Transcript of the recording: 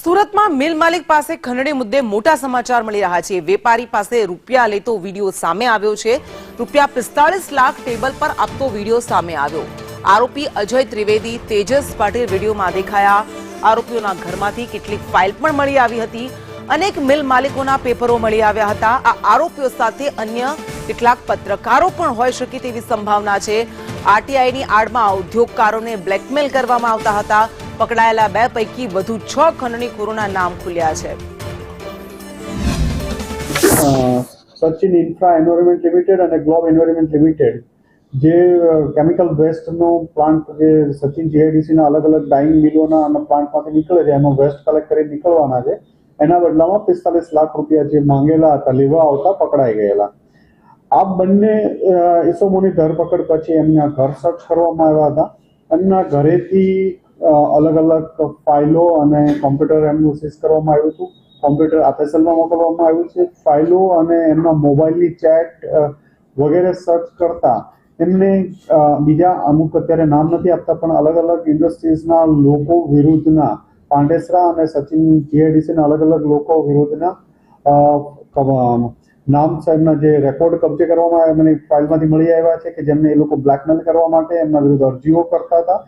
સુરતમાં મિલ માલિક પાસે ખંડણી મુદ્દે મોટા સમાચાર મળી રહ્યા છે। વેપારી પાસે રૂપિયા લેતો વિડીયો સામે આવ્યો છે। રૂપિયા 45 લાખ ટેબલ પર આપતો વિડીયો સામે આવ્યો। આરોપી અજય ત્રિવેદી, તેજસ પાટીલ વિડીયોમાં દેખાયા। આરોપીઓના ઘરમાંથી કેટલીક ફાઇલ પણ મળી આવી હતી। અનેક મિલ માલિકોના પેપરો મળી આવ્યા હતા। આ આરોપીઓ સાથે અન્ય કેટલાક પત્રકારો પણ હોઈ શકે તેવી સંભાવના છે। આરટીઆઈની આડમાં ઉદ્યોગકારોને બ્લેકમેલ કરવામાં આવતા હતા। પકડાયેલા 2 પૈકી વધુ 6 ખંડણીખોરોના નામ ખુલ્યા છે। સચિન ઇન્ફ્રા એન્વાયરમેન્ટ લિમિટેડ અને ગ્લોબ એન્વાયરમેન્ટ લિમિટેડ જે કેમિકલ વેસ્ટનો પ્લાન્ટ જે સચિન જીઆઈડીસીના અલગ અલગ ડાઇંગ મિલોના અને પ્લાન્ટમાંથી નીકળે છે એમાં વેસ્ટ કલેક્ટ કરી નીકળવાના છે। એના બદલામાં 45 લાખ રૂપિયા જે માંગેલા હતા લેવા આવતા પકડાઈ ગયેલા। આ બંને ઇસમોની ધરપકડ પછી એમના ઘર સર્ચ કરવામાં આવ્યા હતા। એમના ઘરેથી અલગ અલગ ફાઇલો અને કોમ્પ્યુટર એમનું સીઝ કરવામાં આવ્યું હતું। કોમ્પ્યુટર આફએસએલમાં મોકલવામાં આવ્યું છે। ફાઇલો અને એમના મોબાઈલની ચેટ વગેરે સર્ચ કરતા એમને બીજા અમુક અત્યારે નામ નથી આપતા પણ અલગ અલગ ઇન્ડસ્ટ્રીઝના લોકો વિરુદ્ધના પાંડેસરા અને સચિન જીઆઈડીસીના અલગ અલગ લોકો વિરુદ્ધના નામ સાહેબના જે રેકોર્ડ કબજે કરવામાં આવ્યા મને ફાઇલમાંથી મળી આવ્યા છે કે જેમને એ લોકો બ્લેકમેલ કરવા માટે એમના વિરુદ્ધ અરજીઓ કરતા હતા।